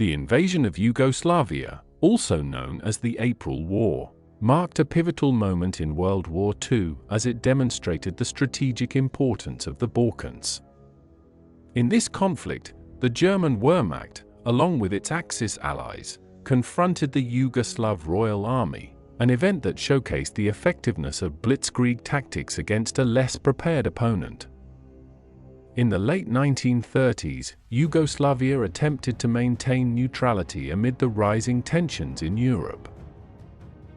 The invasion of Yugoslavia, also known as the April War, marked a pivotal moment in World War II as it demonstrated the strategic importance of the Balkans. In this conflict, the German Wehrmacht, along with its Axis allies, confronted the Yugoslav Royal Army, an event that showcased the effectiveness of blitzkrieg tactics against a less prepared opponent. In the late 1930s, Yugoslavia attempted to maintain neutrality amid the rising tensions in Europe.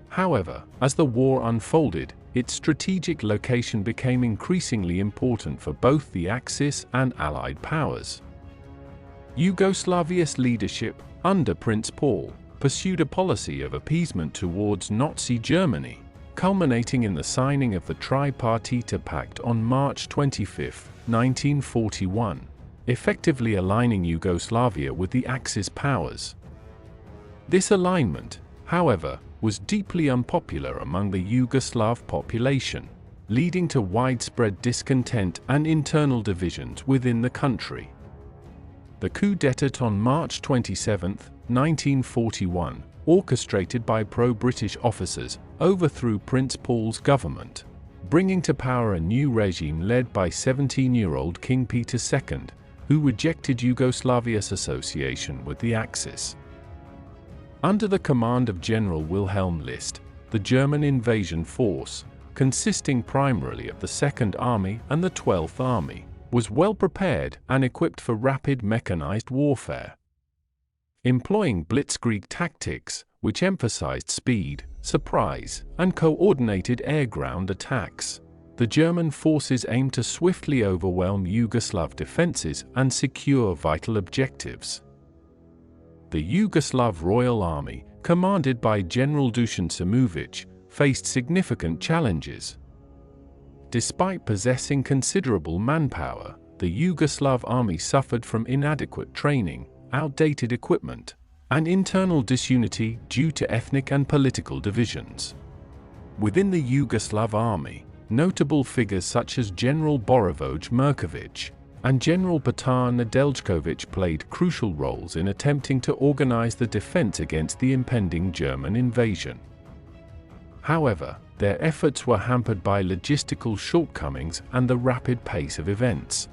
However, as the war unfolded, its strategic location became increasingly important for both the Axis and Allied powers. Yugoslavia's leadership, under Prince Paul, pursued a policy of appeasement towards Nazi Germany, culminating in the signing of the Tripartite Pact on March 25, 1941, effectively aligning Yugoslavia with the Axis powers. This alignment, however, was deeply unpopular among the Yugoslav population, leading to widespread discontent and internal divisions within the country. The coup d'état on March 27, 1941, orchestrated by pro-British officers, overthrew Prince Paul's government, bringing to power a new regime led by 17-year-old King Peter II, who rejected Yugoslavia's association with the Axis. Under the command of General Wilhelm List, the German invasion force, consisting primarily of the 2nd Army and the 12th Army, was well prepared and equipped for rapid mechanized warfare. Employing blitzkrieg tactics, which emphasized speed, surprise, and coordinated air-ground attacks, the German forces aimed to swiftly overwhelm Yugoslav defenses and secure vital objectives. The Yugoslav Royal Army, commanded by General Dusan Simovic, faced significant challenges. Despite possessing considerable manpower, the Yugoslav army suffered from inadequate training, outdated equipment, and internal disunity due to ethnic and political divisions. Within the Yugoslav army, notable figures such as General Borovoj Mirković and General Petar Nedeljković played crucial roles in attempting to organize the defense against the impending German invasion. However, their efforts were hampered by logistical shortcomings and the rapid pace of events.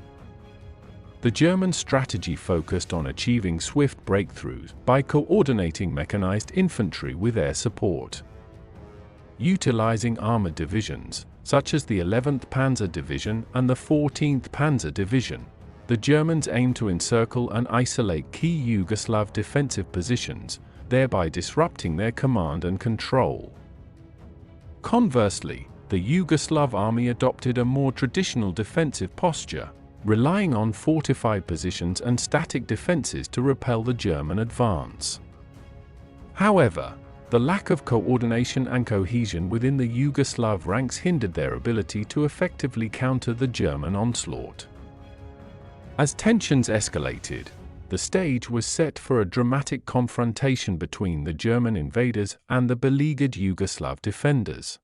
The German strategy focused on achieving swift breakthroughs by coordinating mechanized infantry with air support. Utilizing armored divisions, such as the 11th Panzer Division and the 14th Panzer Division, the Germans aimed to encircle and isolate key Yugoslav defensive positions, thereby disrupting their command and control. Conversely, the Yugoslav army adopted a more traditional defensive posture, relying on fortified positions and static defenses to repel the German advance. However, the lack of coordination and cohesion within the Yugoslav ranks hindered their ability to effectively counter the German onslaught. As tensions escalated, the stage was set for a dramatic confrontation between the German invaders and the beleaguered Yugoslav defenders.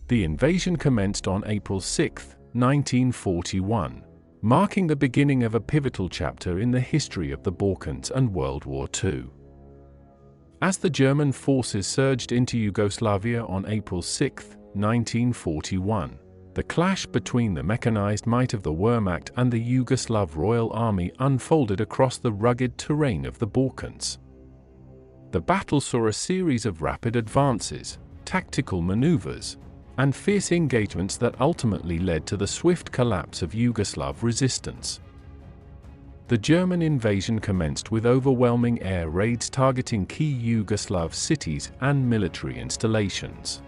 The invasion commenced on April 6, 1941, marking the beginning of a pivotal chapter in the history of the Balkans and World War II. As the German forces surged into Yugoslavia on April 6, 1941, the clash between the mechanized might of the Wehrmacht and the Yugoslav Royal Army unfolded across the rugged terrain of the Balkans. The battle saw a series of rapid advances, tactical maneuvers, and fierce engagements that ultimately led to the swift collapse of Yugoslav resistance. The German invasion commenced with overwhelming air raids targeting key Yugoslav cities and military installations.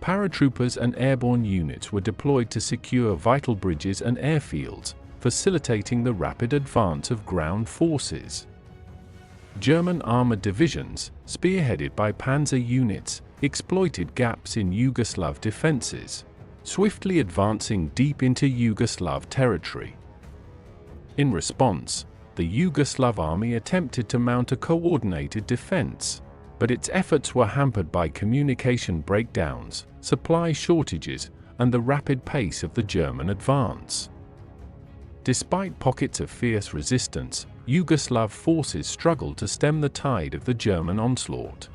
Paratroopers and airborne units were deployed to secure vital bridges and airfields, facilitating the rapid advance of ground forces. German armored divisions, spearheaded by panzer units, exploited gaps in Yugoslav defenses, swiftly advancing deep into Yugoslav territory. In response, the Yugoslav army attempted to mount a coordinated defense, but its efforts were hampered by communication breakdowns, supply shortages, and the rapid pace of the German advance. Despite pockets of fierce resistance, Yugoslav forces struggled to stem the tide of the German onslaught.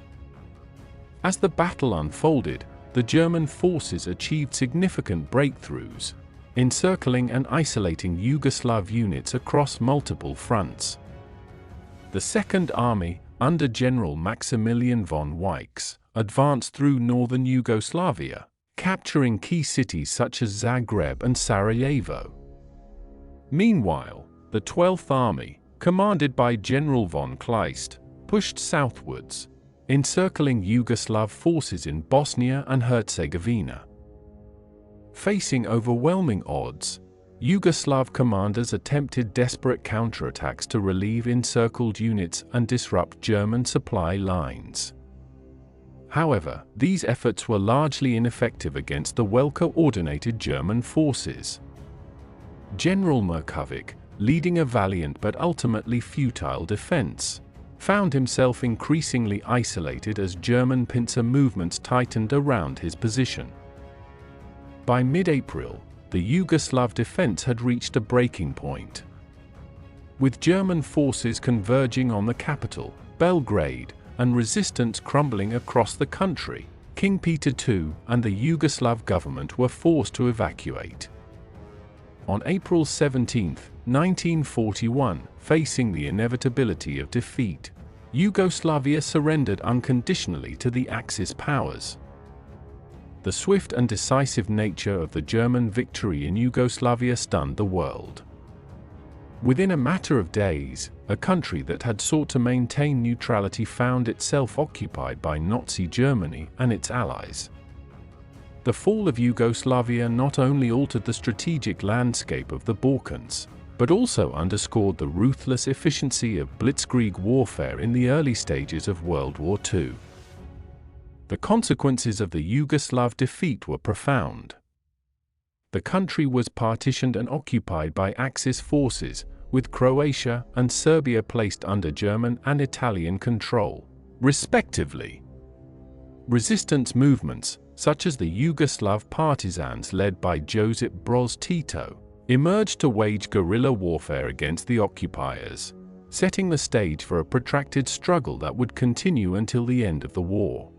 As the battle unfolded, the German forces achieved significant breakthroughs, encircling and isolating Yugoslav units across multiple fronts. The Second Army, under General Maximilian von Weichs, advanced through northern Yugoslavia, capturing key cities such as Zagreb and Sarajevo. Meanwhile, the 12th Army, commanded by General von Kleist, pushed southwards, encircling Yugoslav forces in Bosnia and Herzegovina. Facing overwhelming odds, Yugoslav commanders attempted desperate counterattacks to relieve encircled units and disrupt German supply lines. However, these efforts were largely ineffective against the well-coordinated German forces. General Merkovic, leading a valiant but ultimately futile defense, found himself increasingly isolated as German pincer movements tightened around his position. By mid-April, the Yugoslav defense had reached a breaking point. With German forces converging on the capital, Belgrade, and resistance crumbling across the country, King Peter II and the Yugoslav government were forced to evacuate. On April 17, 1941, facing the inevitability of defeat, Yugoslavia surrendered unconditionally to the Axis powers. The swift and decisive nature of the German victory in Yugoslavia stunned the world. Within a matter of days, a country that had sought to maintain neutrality found itself occupied by Nazi Germany and its allies. The fall of Yugoslavia not only altered the strategic landscape of the Balkans, but also underscored the ruthless efficiency of blitzkrieg warfare in the early stages of World War II. The consequences of the Yugoslav defeat were profound. The country was partitioned and occupied by Axis forces, with Croatia and Serbia placed under German and Italian control, respectively. Resistance movements, such as the Yugoslav partisans led by Josip Broz Tito, emerged to wage guerrilla warfare against the occupiers, setting the stage for a protracted struggle that would continue until the end of the war.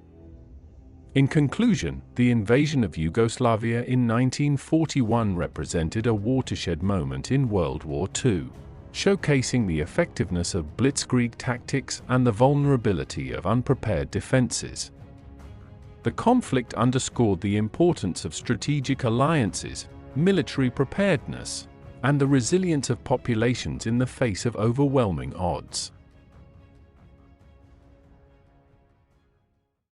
In conclusion, the invasion of Yugoslavia in 1941 represented a watershed moment in World War II, showcasing the effectiveness of blitzkrieg tactics and the vulnerability of unprepared defenses. The conflict underscored the importance of strategic alliances, military preparedness, and the resilience of populations in the face of overwhelming odds.